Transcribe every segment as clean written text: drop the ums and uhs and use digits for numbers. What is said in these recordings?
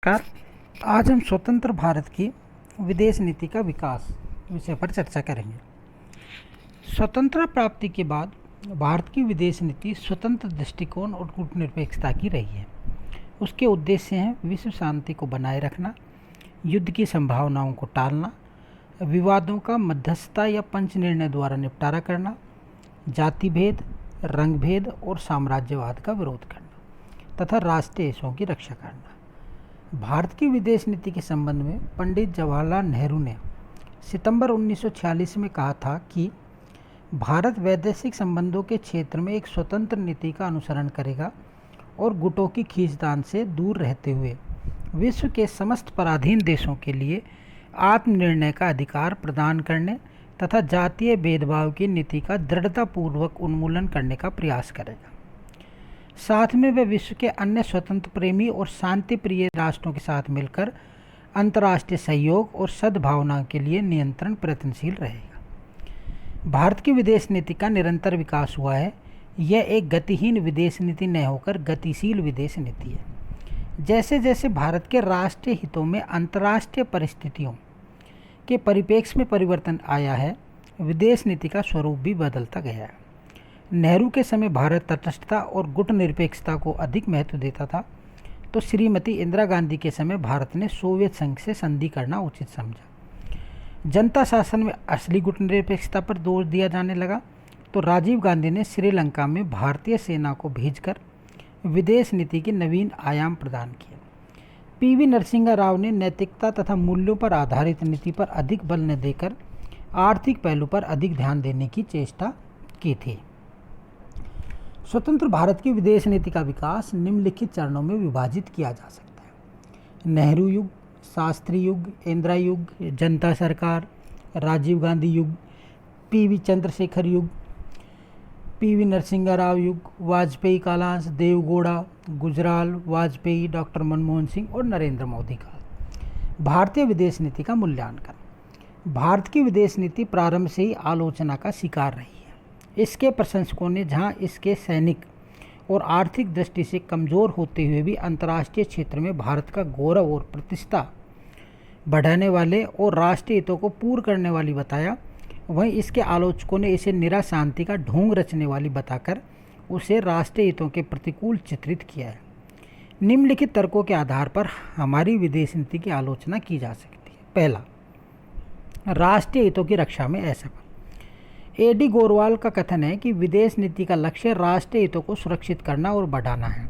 नमस्कार। आज हम स्वतंत्र भारत की विदेश नीति का विकास विषय पर चर्चा करेंगे। स्वतंत्रता प्राप्ति के बाद भारत की विदेश नीति स्वतंत्र दृष्टिकोण और कूटनिरपेक्षता की रही है। उसके उद्देश्य हैं विश्व शांति को बनाए रखना, युद्ध की संभावनाओं को टालना, विवादों का मध्यस्थता या पंच निर्णय द्वारा निपटारा करना, जाति भेद, रंग भेद और साम्राज्यवाद का विरोध करना तथा राष्ट्रीय हितों की रक्षा करना। भारत की विदेश नीति के संबंध में पंडित जवाहरलाल नेहरू ने सितंबर 1946 में कहा था कि भारत वैदेशिक संबंधों के क्षेत्र में एक स्वतंत्र नीति का अनुसरण करेगा और गुटों की खींचतान से दूर रहते हुए विश्व के समस्त पराधीन देशों के लिए आत्मनिर्णय का अधिकार प्रदान करने तथा जातीय भेदभाव की नीति का दृढ़तापूर्वक उन्मूलन करने का प्रयास करेगा। साथ में वह विश्व के अन्य स्वतंत्र प्रेमी और शांति प्रिय राष्ट्रों के साथ मिलकर अंतर्राष्ट्रीय सहयोग और सद्भावना के लिए निरंतर प्रयत्नशील रहेगा। भारत की विदेश नीति का निरंतर विकास हुआ है। यह एक गतिहीन विदेश नीति न होकर गतिशील विदेश नीति है। जैसे जैसे भारत के राष्ट्रीय हितों में अंतर्राष्ट्रीय परिस्थितियों के परिप्रेक्ष्य में परिवर्तन आया है, विदेश नीति का स्वरूप भी बदलता गया है। नेहरू के समय भारत तटस्थता और गुट निरपेक्षता को अधिक महत्व देता था, तो श्रीमती इंदिरा गांधी के समय भारत ने सोवियत संघ से संधि करना उचित समझा। जनता शासन में असली गुट निरपेक्षता पर जोर दिया जाने लगा, तो राजीव गांधी ने श्रीलंका में भारतीय सेना को भेजकर विदेश नीति के नवीन आयाम प्रदान किए। पीवी नरसिंह राव ने नैतिकता तथा मूल्यों पर आधारित नीति पर अधिक बल न देकर आर्थिक पहलू पर अधिक ध्यान देने की चेष्टा की थी। स्वतंत्र भारत की विदेश नीति का विकास निम्नलिखित चरणों में विभाजित किया जा सकता है: नेहरू युग, शास्त्री युग, इंदिरा युग, जनता सरकार, राजीव गांधी युग, पीवी चंद्रशेखर युग, पीवी नरसिंह राव युग, वाजपेयी कालांश, देवगौड़ा, गुजराल, वाजपेयी, डॉक्टर मनमोहन सिंह और नरेंद्र मोदी काल। भारतीय विदेश नीति का मूल्यांकन। भारत की विदेश नीति प्रारंभ से ही आलोचना का शिकार रही है। इसके प्रशंसकों ने जहां इसके सैनिक और आर्थिक दृष्टि से कमज़ोर होते हुए भी अंतर्राष्ट्रीय क्षेत्र में भारत का गौरव और प्रतिष्ठा बढ़ाने वाले और राष्ट्रीय हितों को पूर्ण करने वाली बताया, वहीं इसके आलोचकों ने इसे निरा शांति का ढोंग रचने वाली बताकर उसे राष्ट्रीय हितों के प्रतिकूल चित्रित किया है। निम्नलिखित तर्कों के आधार पर हमारी विदेश नीति की आलोचना की जा सकती है। पहला, राष्ट्रीय हितों की रक्षा में असफल। एडी गोरवाल का कथन है कि विदेश नीति का लक्ष्य राष्ट्रीय हितों को सुरक्षित करना और बढ़ाना है।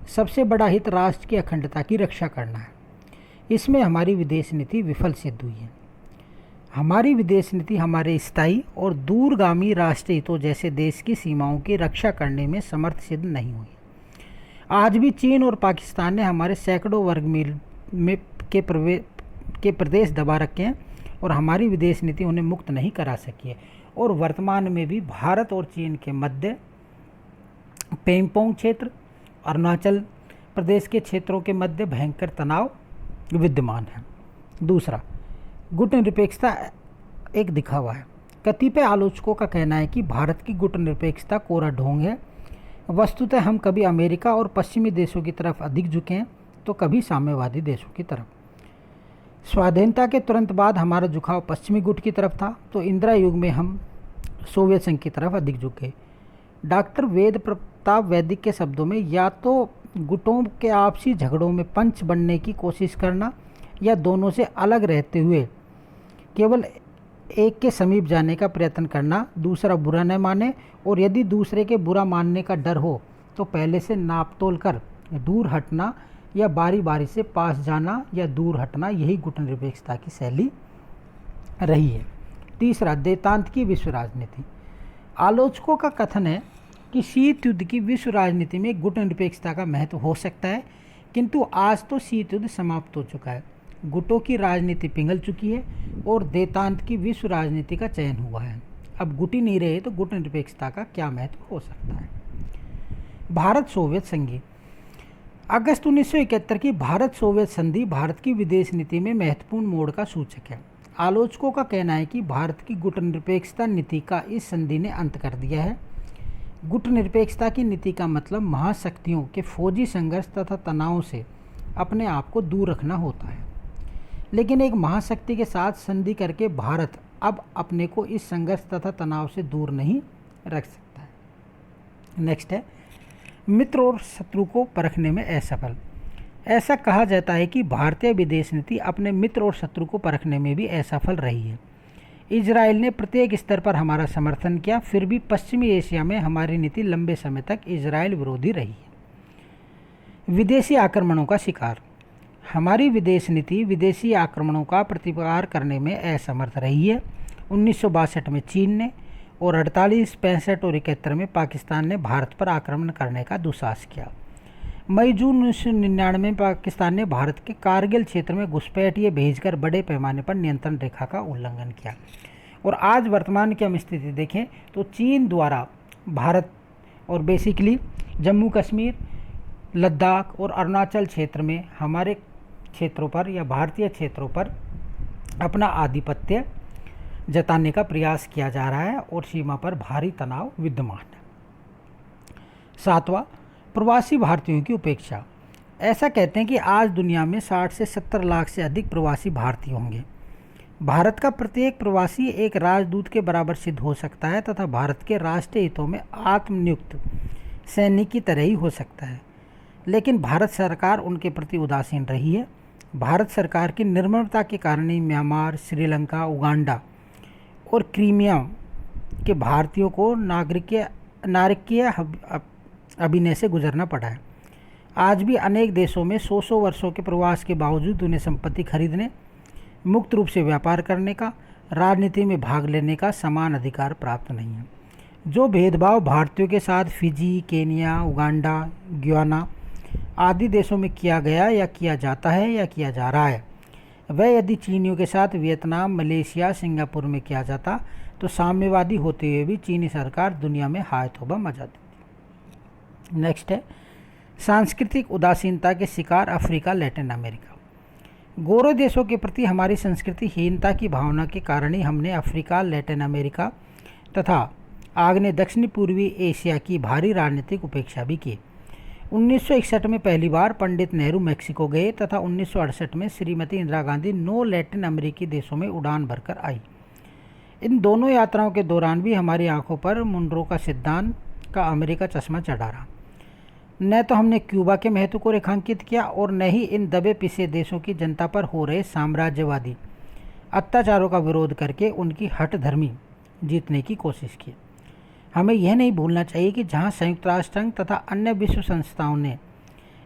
सबसे बड़ा हित राष्ट्र की अखंडता की रक्षा करना है। इसमें हमारी विदेश नीति विफल सिद्ध हुई है। हमारी विदेश नीति हमारे स्थायी और दूरगामी राष्ट्रीय हितों जैसे देश की सीमाओं की रक्षा करने में समर्थ सिद्ध नहीं हुई। आज भी चीन और पाकिस्तान ने हमारे सैकड़ों वर्ग मील में के प्रदेश दबा रखे हैं और हमारी विदेश नीति उन्हें मुक्त नहीं करा सकी है। और वर्तमान में भी भारत और चीन के मध्य पेंगपोंग क्षेत्र, अरुणाचल प्रदेश के क्षेत्रों के मध्य भयंकर तनाव विद्यमान है। दूसरा, गुट निरपेक्षता एक दिखावा है। कतिपय आलोचकों का कहना है कि भारत की गुट निरपेक्षता कोरा ढोंग है। वस्तुतः हम कभी अमेरिका और पश्चिमी देशों की तरफ अधिक झुके हैं, तो कभी साम्यवादी देशों की तरफ। स्वाधीनता के तुरंत बाद हमारा झुकाव पश्चिमी गुट की तरफ था, तो इंदिरा युग में हम सोवियत संघ की तरफ अधिक झुके। डॉक्टर वेद प्रताप वैदिक के शब्दों में, या तो गुटों के आपसी झगड़ों में पंच बनने की कोशिश करना या दोनों से अलग रहते हुए केवल एक के समीप जाने का प्रयत्न करना, दूसरा बुरा न माने और यदि दूसरे के बुरा मानने का डर हो तो पहले से नाप तोल कर दूर हटना या बारी बारी से पास जाना या दूर हटना, यही गुट निरपेक्षता की शैली रही है। तीसरा, देतांत की विश्व राजनीति। आलोचकों का कथन है कि शीत युद्ध की विश्व राजनीति में गुट निरपेक्षता का महत्व हो सकता है, किंतु आज तो शीत युद्ध समाप्त हो चुका है। गुटों की राजनीति पिघल चुकी है और देतांत की विश्व राजनीति का चयन हुआ है। अब गुट ही नहीं रहे तो गुट निरपेक्षता का क्या महत्व हो सकता है। भारत सोवियत संधि। अगस्त 1971 की भारत सोवियत संधि भारत की विदेश नीति में महत्वपूर्ण मोड़ का सूचक है। आलोचकों का कहना है कि भारत की गुट निरपेक्षता नीति का इस संधि ने अंत कर दिया है। गुट निरपेक्षता की नीति का मतलब महाशक्तियों के फौजी संघर्ष तथा तनाव से अपने आप को दूर रखना होता है। लेकिन एक महाशक्ति के साथ संधि करके भारत अब अपने को इस संघर्ष तथा तनाव से दूर नहीं रख सकता है। नेक्स्ट है मित्र और शत्रु को परखने में असफल। ऐसा कहा जाता है कि भारतीय विदेश नीति अपने मित्र और शत्रु को परखने में भी असफल रही है। इजराइल ने प्रत्येक स्तर पर हमारा समर्थन किया, फिर भी पश्चिमी एशिया में हमारी नीति लंबे समय तक इजराइल विरोधी रही है। विदेशी आक्रमणों का शिकार। हमारी विदेश नीति विदेशी आक्रमणों का प्रतिकार करने में असमर्थ रही है। 1962 में चीन ने और 48, 65 और 71 में पाकिस्तान ने भारत पर आक्रमण करने का दुस्साहस किया। मई जून 1999 में पाकिस्तान ने भारत के कारगिल क्षेत्र में घुसपैठिए भेजकर बड़े पैमाने पर नियंत्रण रेखा का उल्लंघन किया। और आज वर्तमान की हम स्थिति देखें तो चीन द्वारा भारत और बेसिकली जम्मू कश्मीर, लद्दाख और अरुणाचल क्षेत्र में हमारे क्षेत्रों पर या भारतीय क्षेत्रों पर अपना आधिपत्य जताने का प्रयास किया जा रहा है और सीमा पर भारी तनाव विद्यमान है। 7वां, प्रवासी भारतीयों की उपेक्षा। ऐसा कहते हैं कि आज दुनिया में 60 से 70 लाख से अधिक प्रवासी भारतीय होंगे। भारत का प्रत्येक प्रवासी एक राजदूत के बराबर सिद्ध हो सकता है तथा भारत के राष्ट्रीय हितों में आत्मनियुक्त सैनिक की तरह ही हो सकता है। लेकिन भारत सरकार उनके प्रति उदासीन रही है। भारत सरकार की निर्ममता के कारण ही म्यांमार, श्रीलंका, उगांडा और क्रीमिया के भारतीयों को नारकीय अभिनय से गुजरना पड़ा है। आज भी अनेक देशों में 100 वर्षों के प्रवास के बावजूद उन्हें संपत्ति खरीदने, मुक्त रूप से व्यापार करने का, राजनीति में भाग लेने का समान अधिकार प्राप्त नहीं है। जो भेदभाव भारतीयों के साथ फिजी, केनिया, उगांडा, ग्याना आदि देशों में किया गया या किया जाता है या किया जा रहा है, वह यदि चीनियों के साथ वियतनाम, मलेशिया, सिंगापुर में किया जाता तो साम्यवादी होते हुए भी चीनी सरकार दुनिया में हाय तौबा मचा देती। नेक्स्ट है सांस्कृतिक उदासीनता के शिकार अफ्रीका, लैटिन अमेरिका। गोरे देशों के प्रति हमारी संस्कृतिहीनता की भावना के कारण ही हमने अफ्रीका, लैटिन अमेरिका तथा आग्नेय दक्षिणी पूर्वी एशिया की भारी राजनीतिक उपेक्षा भी की। 1961 में पहली बार पंडित नेहरू मैक्सिको गए तथा 1968 में श्रीमती इंदिरा गांधी 9 लैटिन अमेरिकी देशों में उड़ान भरकर आई। इन दोनों यात्राओं के दौरान भी हमारी आंखों पर मुनरो का सिद्धांत का अमेरिका चश्मा चढ़ा रहा। न तो हमने क्यूबा के महत्व को रेखांकित किया और न ही इन दबे पिसे देशों की जनता पर हो रहे साम्राज्यवादी अत्याचारों का विरोध करके उनकी हठधर्मी जीतने की कोशिश की। हमें यह नहीं भूलना चाहिए कि जहां संयुक्त राष्ट्र संघ तथा अन्य विश्व संस्थाओं ने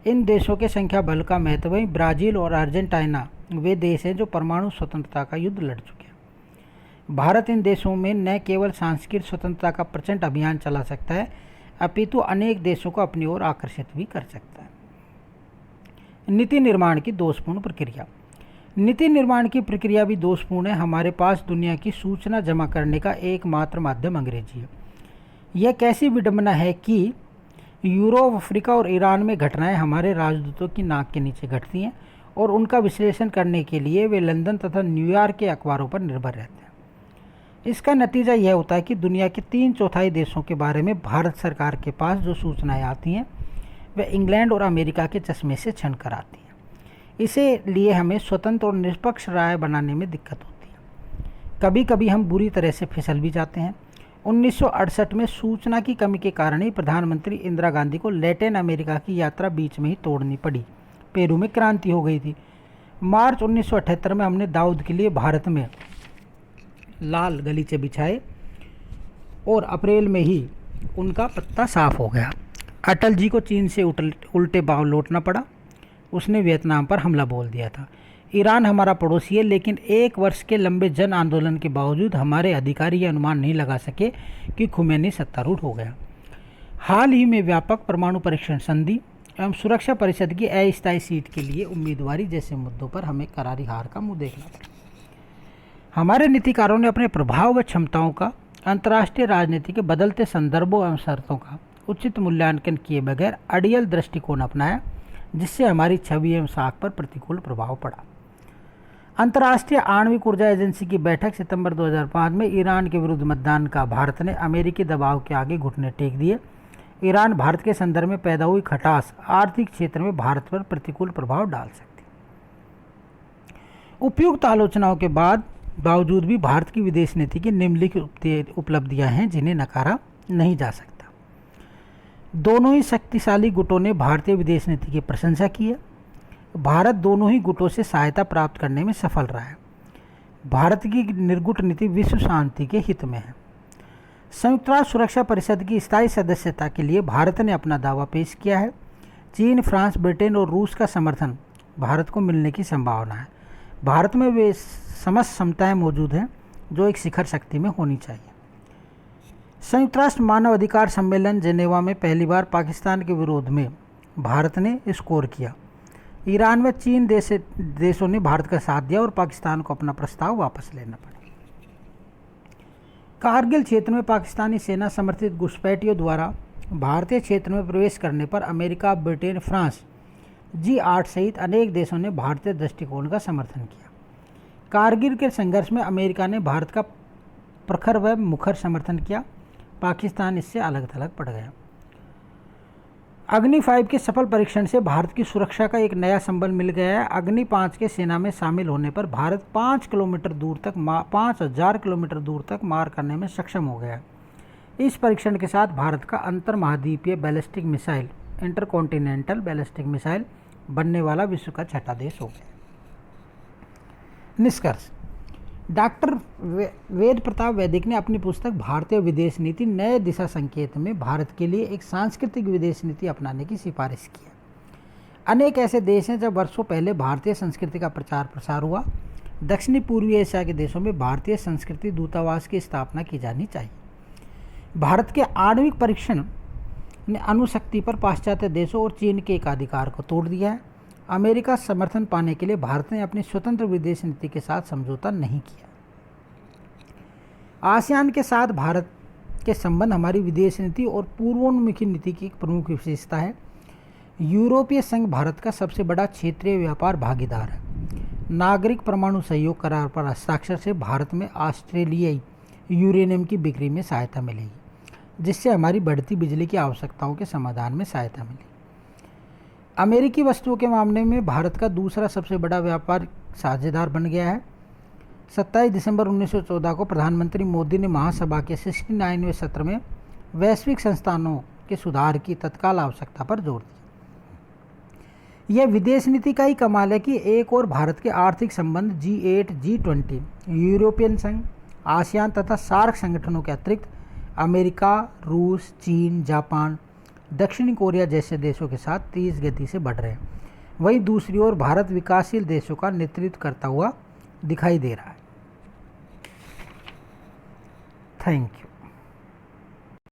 इन देशों के संख्या बल का महत्व है, ब्राज़ील और अर्जेंटीना वे देश हैं जो परमाणु स्वतंत्रता का युद्ध लड़ चुके हैं। भारत इन देशों में न केवल सांस्कृतिक स्वतंत्रता का प्रचंड अभियान चला सकता है अपितु अनेक देशों को अपनी ओर आकर्षित भी कर सकता है। नीति निर्माण की दोषपूर्ण प्रक्रिया। नीति निर्माण की प्रक्रिया भी दोषपूर्ण है। हमारे पास दुनिया की सूचना जमा करने का एकमात्र माध्यम अंग्रेजी है। यह कैसी विडंबना है कि यूरोप, अफ्रीका और ईरान में घटनाएं हमारे राजदूतों की नाक के नीचे घटती हैं और उनका विश्लेषण करने के लिए वे लंदन तथा न्यूयॉर्क के अखबारों पर निर्भर रहते हैं। इसका नतीजा यह होता है कि दुनिया के 3/4 देशों के बारे में भारत सरकार के पास जो सूचनाएं आती हैं वह इंग्लैंड और अमेरिका के चश्मे से छन कर आती हैं। इसीलिए हमें स्वतंत्र और निष्पक्ष राय बनाने में दिक्कत होती है। कभी कभी हम बुरी तरह से फिसल भी जाते हैं। 1968 में सूचना की कमी के कारण ही प्रधानमंत्री इंदिरा गांधी को लैटिन अमेरिका की यात्रा बीच में ही तोड़नी पड़ी। पेरू में क्रांति हो गई थी। मार्च 1978 में हमने दाऊद के लिए भारत में लाल गलीचे बिछाए और अप्रैल में ही उनका पत्ता साफ हो गया। अटल जी को चीन से उल्टे पांव लौटना पड़ा। उसने वियतनाम पर हमला बोल दिया था। ईरान हमारा पड़ोसी है, लेकिन 1 वर्ष के लंबे जन आंदोलन के बावजूद हमारे अधिकारी ये अनुमान नहीं लगा सके कि खुमैनी सत्तारूढ़ हो गया। हाल ही में व्यापक परमाणु परीक्षण संधि एवं सुरक्षा परिषद की अस्थायी सीट के लिए उम्मीदवारी जैसे मुद्दों पर हमें करारी हार का मुंह देखना पड़ा। हमारे नीतिकारों ने अपने प्रभाव व क्षमताओं का अंतर्राष्ट्रीय राजनीति के बदलते संदर्भों एवं शर्तों का उचित मूल्यांकन किए बगैर अड़ियल दृष्टिकोण अपनाया, जिससे हमारी छवि एवं साख पर प्रतिकूल प्रभाव पड़ा। अंतर्राष्ट्रीय आणविक ऊर्जा एजेंसी की बैठक सितंबर 2005 में ईरान के विरुद्ध मतदान का भारत ने अमेरिकी दबाव के आगे घुटने टेक दिए ईरान भारत के संदर्भ में पैदा हुई खटास आर्थिक क्षेत्र में भारत पर प्रतिकूल प्रभाव डाल सकती है। उपयुक्त आलोचनाओं के बावजूद भी भारत की विदेश नीति की निम्नलिखित उपलब्धियां हैं जिन्हें नकारा नहीं जा सकता। दोनों ही शक्तिशाली गुटों ने भारतीय विदेश नीति की प्रशंसा की है। भारत दोनों ही गुटों से सहायता प्राप्त करने में सफल रहा है। भारत की निर्गुट नीति विश्व शांति के हित में है। संयुक्त राष्ट्र सुरक्षा परिषद की स्थायी सदस्यता के लिए भारत ने अपना दावा पेश किया है। चीन, फ्रांस, ब्रिटेन और रूस का समर्थन भारत को मिलने की संभावना है। भारत में वे समस्त क्षमताएं मौजूद हैं जो एक शिखर शक्ति में होनी चाहिए। संयुक्त राष्ट्र मानव अधिकार सम्मेलन जेनेवा में पहली बार पाकिस्तान के विरोध में भारत ने स्कोर किया। ईरान व चीन देशों ने भारत का साथ दिया और पाकिस्तान को अपना प्रस्ताव वापस लेना पड़ा। कारगिल क्षेत्र में पाकिस्तानी सेना समर्थित घुसपैठियों द्वारा भारतीय क्षेत्र में प्रवेश करने पर अमेरिका, ब्रिटेन, फ्रांस, G8 सहित अनेक देशों ने भारतीय दृष्टिकोण का समर्थन किया। कारगिल के संघर्ष में अमेरिका ने भारत का प्रखर व मुखर समर्थन किया। पाकिस्तान इससे अलग थलग पड़ गया। अग्नि 5 के सफल परीक्षण से भारत की सुरक्षा का एक नया संबल मिल गया है। अग्नि 5 के सेना में शामिल होने पर भारत 5,000 किलोमीटर दूर तक मार करने में सक्षम हो गया है। इस परीक्षण के साथ भारत का अंतर महाद्वीपीय ballistic missile, intercontinental ballistic missile बनने वाला विश्व का छठा देश हो गया। निष्कर्ष: डॉक्टर वेद प्रताप वैदिक ने अपनी पुस्तक भारतीय विदेश नीति नए दिशा संकेत में भारत के लिए एक सांस्कृतिक विदेश नीति अपनाने की सिफारिश की है। अनेक ऐसे देश हैं जब वर्षों पहले भारतीय संस्कृति का प्रचार प्रसार हुआ। दक्षिणी पूर्वी एशिया के देशों में भारतीय संस्कृति दूतावास की स्थापना की जानी चाहिए। भारत के आणविक परीक्षण ने अणुशक्ति पर पाश्चात्य देशों और चीन के एकाधिकार को तोड़ दिया है। अमेरिका समर्थन पाने के लिए भारत ने अपनी स्वतंत्र विदेश नीति के साथ समझौता नहीं किया। आसियान के साथ भारत के संबंध हमारी विदेश नीति और पूर्वोन्मुखी नीति की एक प्रमुख विशेषता है। यूरोपीय संघ भारत का सबसे बड़ा क्षेत्रीय व्यापार भागीदार है। नागरिक परमाणु सहयोग करार पर हस्ताक्षर से भारत में ऑस्ट्रेलियाई यूरेनियम की बिक्री में सहायता मिलेगी, जिससे हमारी बढ़ती बिजली की आवश्यकताओं के समाधान में सहायता मिलेगी। अमेरिकी वस्तुओं के मामले में भारत का दूसरा सबसे बड़ा व्यापार साझेदार बन गया है। 27 दिसंबर 1914 को प्रधानमंत्री मोदी ने महासभा के 69वें सत्र में वैश्विक संस्थानों के सुधार की तत्काल आवश्यकता पर जोर दिया। यह विदेश नीति का ही कमाल है कि एक और भारत के आर्थिक संबंध G8, G20, यूरोपियन संघ, आसियान तथा सार्क संगठनों के अतिरिक्त अमेरिका, रूस, चीन, जापान, दक्षिणी कोरिया जैसे देशों के साथ तेज गति से बढ़ रहे हैं। वहीं दूसरी ओर भारत विकासशील देशों का नेतृत्व करता हुआ दिखाई दे रहा है। Thank you.